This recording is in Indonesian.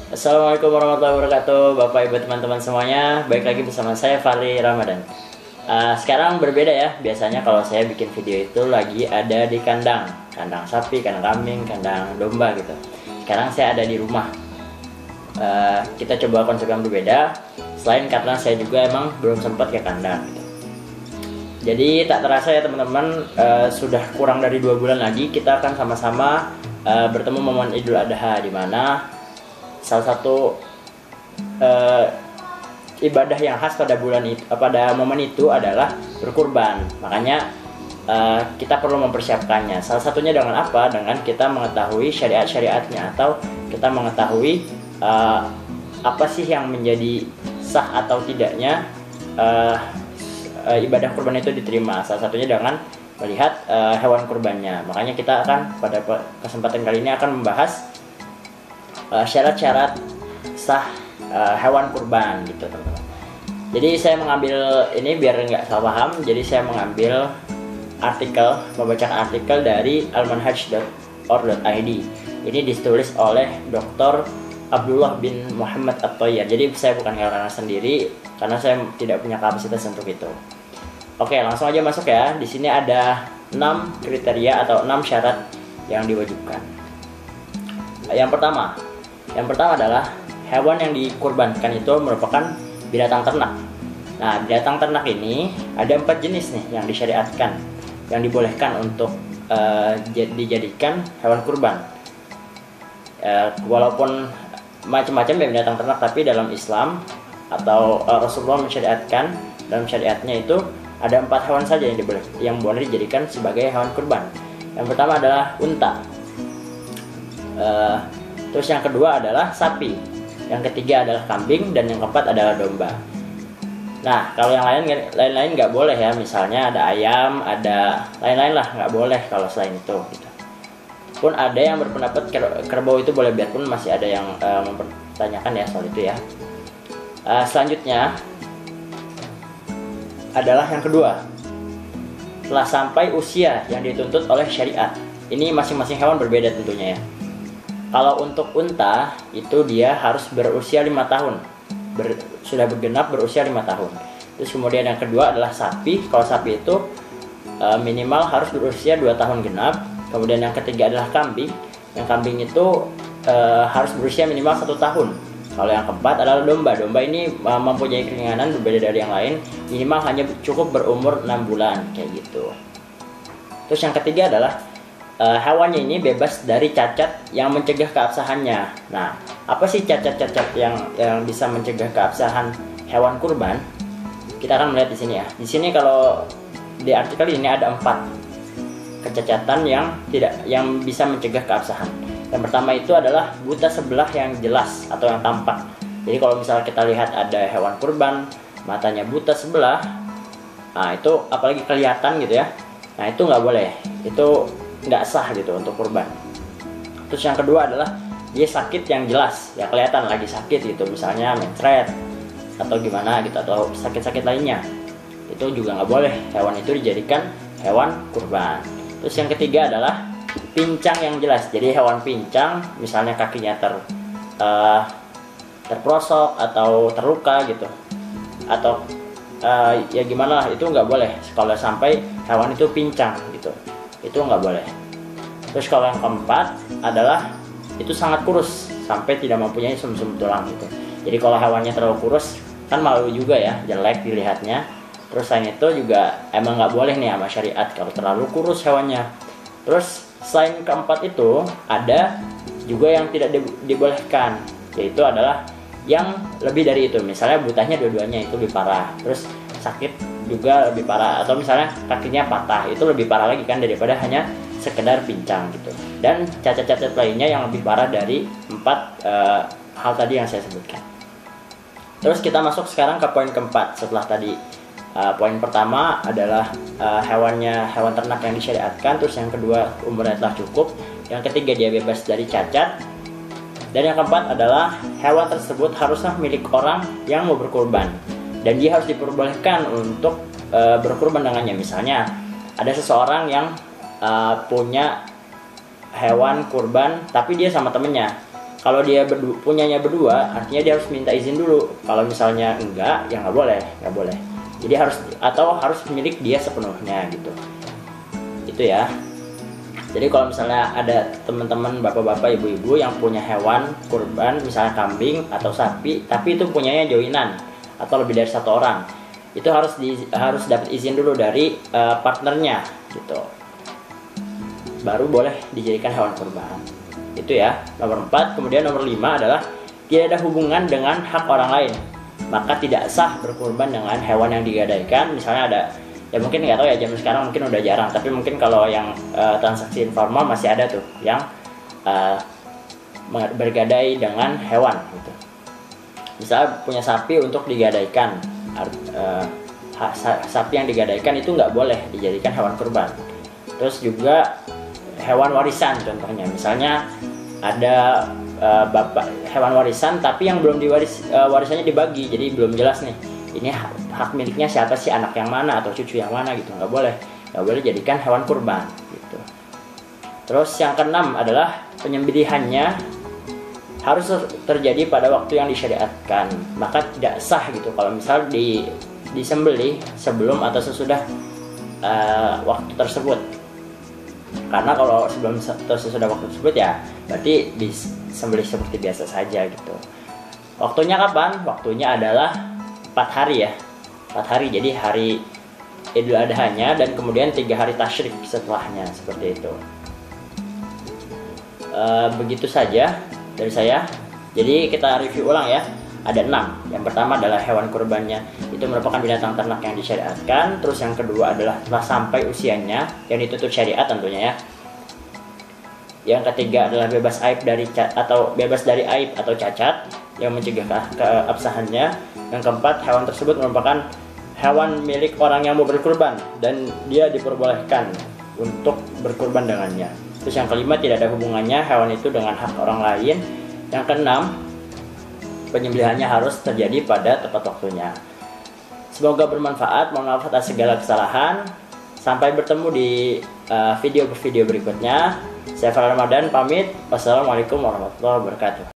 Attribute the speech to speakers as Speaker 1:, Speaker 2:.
Speaker 1: Assalamualaikum warahmatullahi wabarakatuh, Bapak Ibu teman-teman semuanya. Baik lagi bersama saya Fahri Ramadan. Sekarang berbeda ya. Biasanya kalau saya bikin video itu lagi ada di kandang sapi, kandang kambing, kandang domba gitu. Sekarang saya ada di rumah. Kita coba konsep yang berbeda. Selain karena saya juga emang belum sempat ke kandang gitu. Jadi tak terasa ya teman-teman, sudah kurang dari 2 bulan lagi kita akan sama-sama bertemu momen Idul Adha, di mana salah satu ibadah yang khas pada bulan itu, pada momen itu adalah berkurban. Makanya kita perlu mempersiapkannya. Salah satunya dengan apa? Dengan kita mengetahui syariat-syariatnya, atau kita mengetahui apa sih yang menjadi sah atau tidaknya ibadah kurban itu diterima. Salah satunya dengan melihat hewan kurbannya. Makanya kita akan pada kesempatan kali ini akan membahas syarat-syarat sah hewan kurban gitu teman-teman. Jadi saya mengambil ini biar nggak salah paham. Jadi saya mengambil membacakan artikel dari almanhaj.org.id. Ini ditulis oleh Dr. Abdullah bin Muhammad At-Thayyar. Jadi saya bukan karena sendiri, karena saya tidak punya kapasitas untuk itu. Oke, langsung aja masuk ya. Di sini ada 6 kriteria atau 6 syarat yang diwajibkan. Yang pertama adalah hewan yang dikurbankan itu merupakan binatang ternak. Nah, binatang ternak ini ada 4 jenis nih yang disyariatkan, yang dibolehkan untuk dijadikan hewan kurban. Walaupun macam-macam ya binatang ternak, tapi dalam Islam atau Rasulullah mensyariatkan, dalam syariatnya itu ada 4 hewan saja yang boleh dijadikan sebagai hewan kurban. Yang pertama adalah unta. Terus yang kedua adalah sapi, yang ketiga adalah kambing, dan yang keempat adalah domba. Nah, kalau yang lain nggak boleh ya. Misalnya ada ayam, ada lain-lain lah, nggak boleh kalau selain itu gitu. Pun ada yang berpendapat kerbau itu boleh, biarpun masih ada yang mempertanyakan ya soal itu ya. Selanjutnya adalah yang kedua, telah sampai usia yang dituntut oleh syariat. Ini masing-masing hewan berbeda tentunya ya. Kalau untuk unta itu dia harus berusia 5 tahun, sudah bergenap berusia 5 tahun. Terus kemudian yang kedua adalah sapi. Kalau sapi itu minimal harus berusia 2 tahun genap. Kemudian yang ketiga adalah kambing. Yang kambing itu harus berusia minimal 1 tahun. Kalau yang keempat adalah domba. Domba ini mempunyai keringanan berbeda dari yang lain, minimal hanya cukup berumur 6 bulan kayak gitu. Terus yang ketiga adalah hewannya ini bebas dari cacat yang mencegah keabsahannya. Nah, apa sih cacat-cacat yang bisa mencegah keabsahan hewan kurban? Kita akan melihat di sini ya. Di sini kalau di artikel ini ada 4 kecacatan yang bisa mencegah keabsahan. Yang pertama itu adalah buta sebelah yang jelas atau yang tampak. Jadi kalau misalnya kita lihat ada hewan kurban matanya buta sebelah, nah itu apalagi kelihatan gitu ya. Nah itu nggak boleh. Itu nggak sah gitu untuk kurban. Terus yang kedua adalah dia sakit yang jelas, ya kelihatan lagi sakit gitu, misalnya mencret atau gimana gitu, atau sakit-sakit lainnya, itu juga nggak boleh hewan itu dijadikan hewan kurban. Terus yang ketiga adalah pincang yang jelas. Jadi hewan pincang, misalnya kakinya terprosok atau terluka gitu, atau ya gimana lah, itu nggak boleh kalau sampai hewan itu pincang gitu, itu nggak boleh. Terus kalau yang keempat adalah itu sangat kurus sampai tidak mempunyai sum-sum tulang gitu. Jadi kalau hewannya terlalu kurus kan malu juga ya, jelek dilihatnya. Terus selain itu juga emang nggak boleh nih sama syariat kalau terlalu kurus hewannya. Terus selain keempat itu ada juga yang tidak dibolehkan, yaitu adalah yang lebih dari itu. Misalnya butanya dua-duanya itu lebih parah, terus sakit juga lebih parah, atau misalnya kakinya patah, itu lebih parah lagi kan daripada hanya sekedar pincang gitu. Dan cacat-cacat lainnya yang lebih parah dari 4 hal tadi yang saya sebutkan. Terus kita masuk sekarang ke poin keempat. Setelah tadi poin pertama adalah hewan ternak yang disyariatkan. Terus yang kedua umurnya telah cukup. Yang ketiga dia bebas dari cacat. Dan yang keempat adalah hewan tersebut haruslah milik orang yang mau berkurban, dan dia harus diperbolehkan untuk berkurban dengannya. Misalnya ada seseorang yang punya hewan kurban tapi dia sama temennya. Kalau dia punyanya berdua, artinya dia harus minta izin dulu. Kalau misalnya enggak, ya nggak boleh. Jadi harus milik dia sepenuhnya gitu. Itu ya. Jadi kalau misalnya ada teman-teman bapak-bapak, ibu-ibu yang punya hewan kurban, misalnya kambing atau sapi, tapi itu punyanya joinan atau lebih dari satu orang, itu harus dapat izin dulu dari partnernya gitu. Baru boleh dijadikan hewan kurban. Itu ya, nomor 4. Kemudian nomor 5 adalah tidak ada hubungan dengan hak orang lain, maka tidak sah berkurban dengan hewan yang digadaikan. Misalnya ada, ya mungkin nggak tahu ya, zaman sekarang mungkin udah jarang, tapi mungkin kalau yang transaksi informal masih ada tuh yang bergadai dengan hewan gitu. Misalnya punya sapi untuk digadaikan, sapi yang digadaikan itu nggak boleh dijadikan hewan kurban. Terus juga hewan warisan contohnya, misalnya ada hewan warisan tapi yang belum warisannya dibagi, jadi belum jelas nih ini hak miliknya siapa sih, anak yang mana atau cucu yang mana gitu, nggak boleh jadikan hewan kurban gitu. Terus yang keenam adalah penyembelihannya harus terjadi pada waktu yang disyariatkan, maka tidak sah gitu kalau misal disembelih sebelum atau sesudah waktu tersebut. Karena kalau sebelum atau sesudah waktu tersebut ya berarti disembelih seperti biasa saja gitu. Waktunya kapan? Waktunya adalah 4 hari ya, 4 hari, jadi hari Idul Adha-nya dan kemudian 3 hari tasyrik setelahnya, seperti itu. Begitu saja dari saya. Jadi kita review ulang ya. Ada 6. Yang pertama adalah hewan kurbannya itu merupakan binatang ternak yang disyariatkan. Terus yang kedua adalah telah sampai usianya yang dituntut syariat tentunya ya. Yang ketiga adalah bebas dari aib atau cacat yang mencegah keabsahannya. Yang keempat, hewan tersebut merupakan hewan milik orang yang mau berkurban dan dia diperbolehkan untuk berkurban dengannya. Terus yang kelima, tidak ada hubungannya hewan itu dengan hak orang lain. Yang keenam, penyembelihannya harus terjadi pada tepat waktunya. Semoga bermanfaat. Mohon maaf atas segala kesalahan. Sampai bertemu di video berikutnya. Saya Farhan Ramadan pamit. Wassalamualaikum warahmatullahi wabarakatuh.